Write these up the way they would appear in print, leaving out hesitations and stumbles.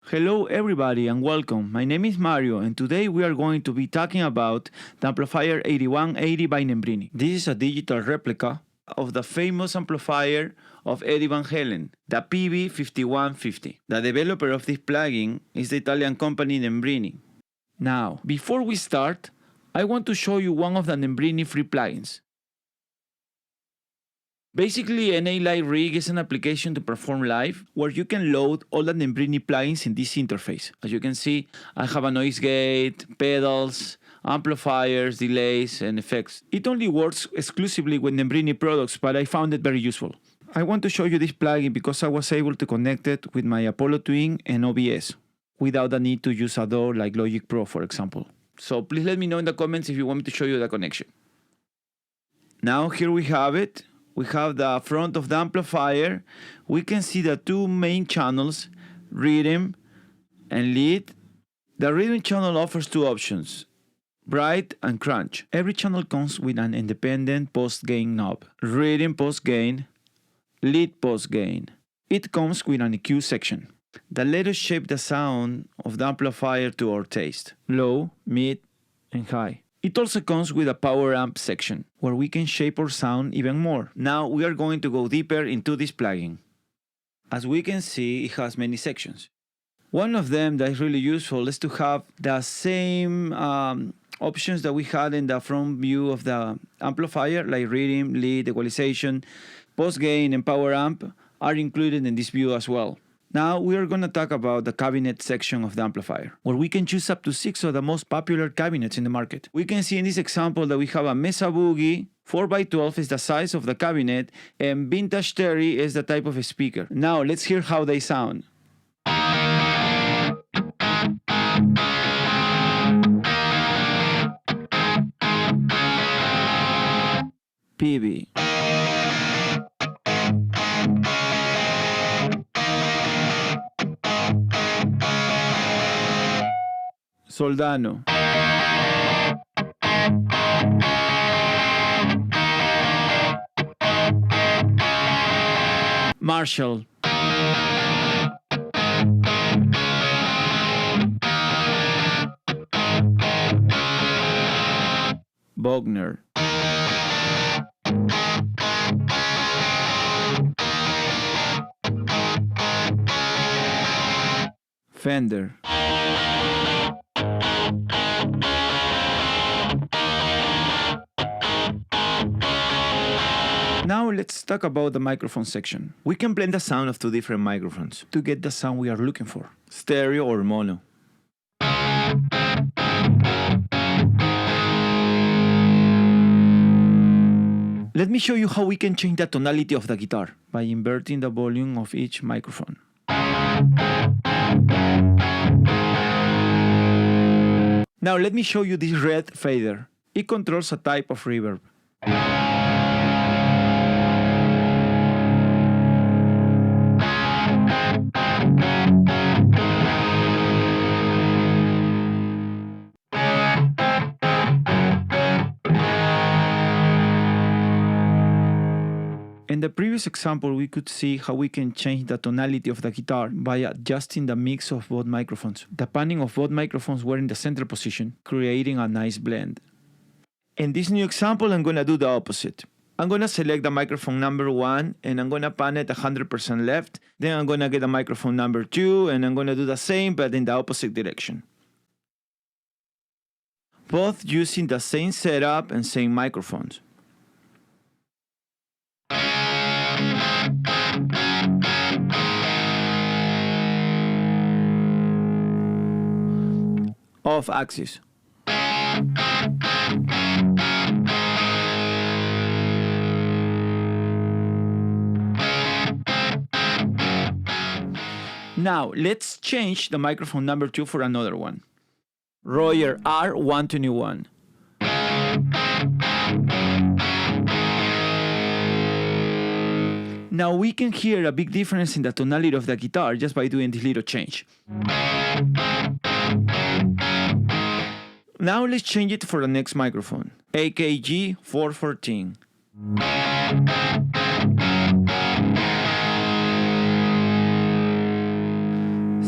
Hello everybody and welcome. My name is Mario and today we are going to be talking about the amplifier 8180 by Nembrini. This is a digital replica of the famous amplifier of Eddie Van Halen, the Peavey 5150. The developer of this plugin is the Italian company Nembrini. Now, before we start, I want to show you one of the Nembrini Free Plugins. Basically, an A-Live rig is an application to perform live where you can load all the Nembrini plugins in this interface. As you can see, I have a noise gate, pedals, amplifiers, delays, and effects. It only works exclusively with Nembrini products, but I found it very useful. I want to show you this plugin because I was able to connect it with my Apollo Twin and OBS without the need to use a DAW like Logic Pro, for example. So please let me know in the comments if you want me to show you the connection. Now here we have it. We have the front of the amplifier. We can see the two main channels, rhythm and lead. The rhythm channel offers two options, bright and crunch. Every channel comes with an independent post-gain knob, rhythm post-gain, lead post-gain. It comes with an EQ section that let us shape the sound of the amplifier to our taste, low, mid, and high. It also comes with a power amp section, where we can shape our sound even more. Now we are going to go deeper into this plugin. As we can see, it has many sections. One of them that is really useful is to have the same options that we had in the front view of the amplifier, like rhythm, lead, equalization, post-gain, and power amp are included in this view as well. Now we are going to talk about the cabinet section of the amplifier, where we can choose up to 6 of the most popular cabinets in the market. We can see in this example that we have a Mesa Boogie, 4x12 is the size of the cabinet, and Vintage Terry is the type of speaker. Now let's hear how they sound. Peavey. Soldano. Marshall. Bogner. Fender. Now let's talk about the microphone section. We can blend the sound of two different microphones to get the sound we are looking for, stereo or mono. Let me show you how we can change the tonality of the guitar by inverting the volume of each microphone. Now let me show you this red fader. It controls a type of reverb. In the previous example, we could see how we can change the tonality of the guitar by adjusting the mix of both microphones. The panning of both microphones were in the center position, creating a nice blend. In this new example, I'm going to do the opposite. I'm going to select the microphone number 1 and I'm going to pan it 100% left. Then I'm going to get the microphone number 2 and I'm going to do the same but in the opposite direction. Both using the same setup and same microphones. Off axis. Now let's change the microphone number 2 for another one. Royer R121. Now we can hear a big difference in the tonality of the guitar just by doing this little change. Now let's change it for the next microphone, AKG 414.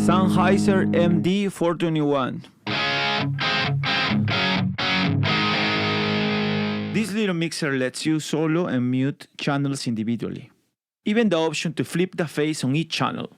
Sennheiser MD421. This little mixer lets you solo and mute channels individually. Even the option to flip the phase on each channel.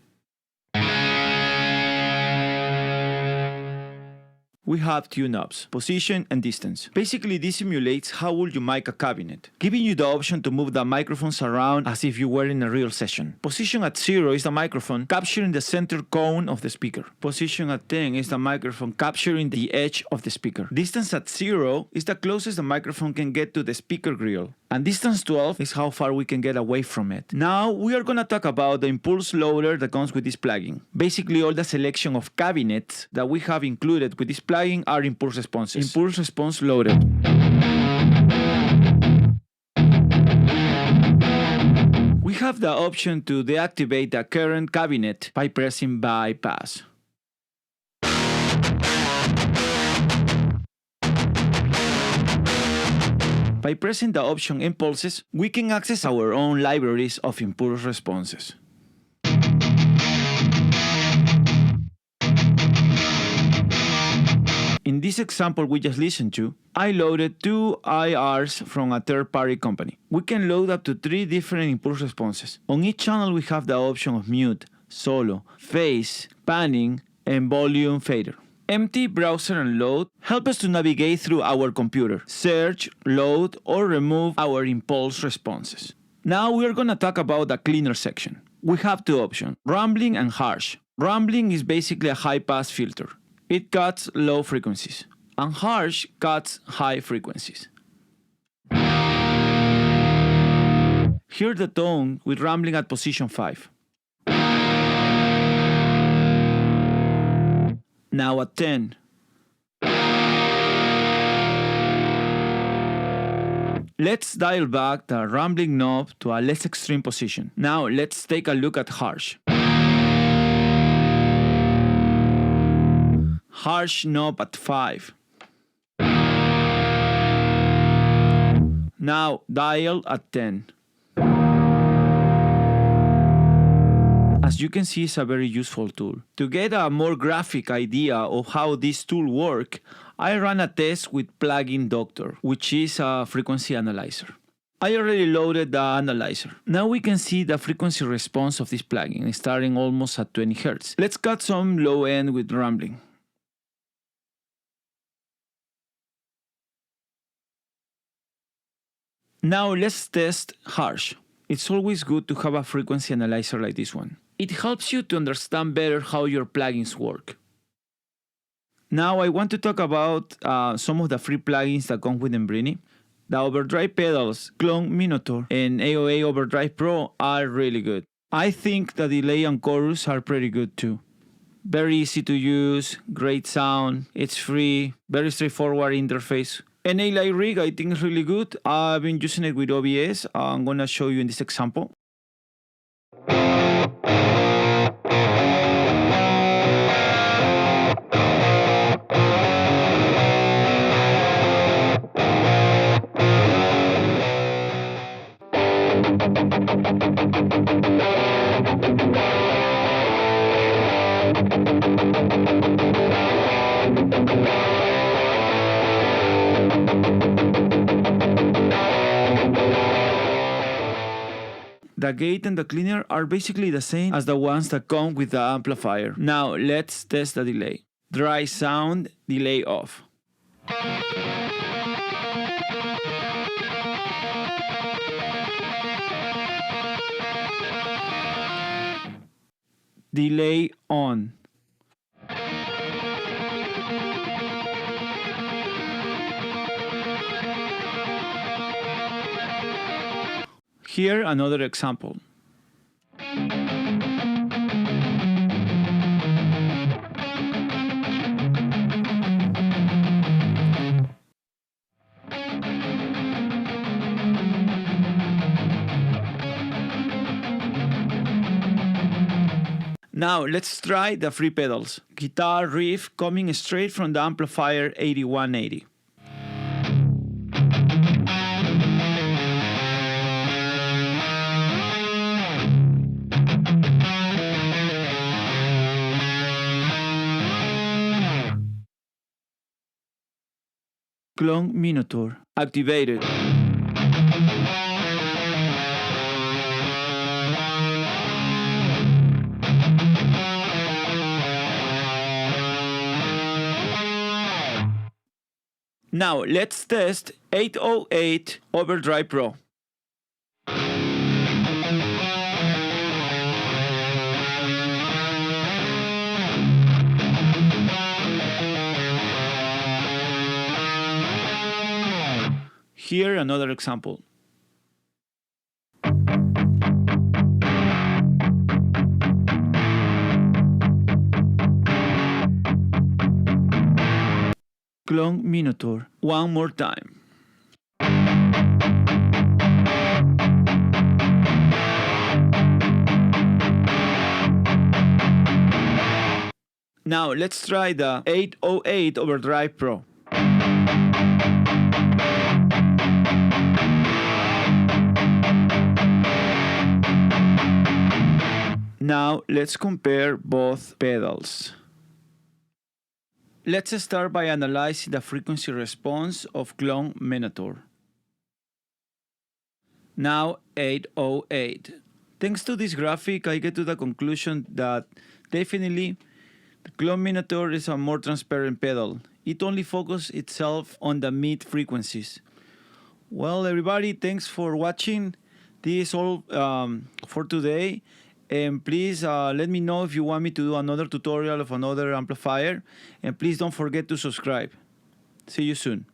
We have tune-ups, position and distance. Basically, this simulates how would you mic a cabinet, giving you the option to move the microphones around as if you were in a real session. Position at 0 is the microphone capturing the center cone of the speaker. Position at 10 is the microphone capturing the edge of the speaker. Distance at 0 is the closest the microphone can get to the speaker grill. And distance 12 is how far we can get away from it. Now we are gonna talk about the impulse loader that comes with this plugin. Basically, all the selection of cabinets that we have included with this plugin are impulse responses. Impulse response loaded. We have the option to deactivate the current cabinet by pressing bypass. By pressing the option Impulses, we can access our own libraries of impulse responses. In this example we just listened to, I loaded 2 IRs from a third-party company. We can load up to 3 different impulse responses. On each channel we have the option of mute, solo, phase, panning, and volume fader. Empty, browser, and load help us to navigate through our computer, search, load, or remove our impulse responses. Now we are going to talk about the cleaner section. We have 2 options, rumbling and harsh. Rumbling is basically a high-pass filter. It cuts low frequencies, and harsh cuts high frequencies. Hear the tone with rumbling at position 5. Now at 10. Let's dial back the rumbling knob to a less extreme position. Now let's take a look at harsh. Harsh knob at 5. Now dial at 10. As you can see, it's a very useful tool. To get a more graphic idea of how this tool works, I ran a test with Plugin Doctor, which is a frequency analyzer. I already loaded the analyzer. Now we can see the frequency response of this plugin, starting almost at 20 Hz. Let's cut some low end with rumbling. Now let's test harsh. It's always good to have a frequency analyzer like this one. It helps you to understand better how your plugins work. Now I want to talk about some of the free plugins that come with Nembrini. The Overdrive pedals, Clon Minotaur, and AOA Overdrive Pro are really good. I think the delay and chorus are pretty good too. Very easy to use, great sound, it's free, very straightforward interface. NA rig I think is really good. I've been using it with OBS. I'm gonna show you in this example. The gate and the cleaner are basically the same as the ones that come with the amplifier. Now let's test the delay. Dry sound, delay off. Delay on. Here another example. Now let's try the free pedals. Guitar riff coming straight from the amplifier 8180. Clon Minotaur. Activated. Now let's test 808 Overdrive Pro. Here another example. Clon Minotaur. One more time. Now let's try the 808 Overdrive Pro. Now let's compare both pedals. Let's start by analyzing the frequency response of Clon Minotaur. Now 808. Thanks to this graphic, I get to the conclusion that definitely the Clon Minotaur is a more transparent pedal. It only focuses itself on the mid frequencies. Well, everybody, thanks for watching. This is all for today. And please let me know if you want me to do another tutorial of another amplifier. And please don't forget to subscribe. See you soon.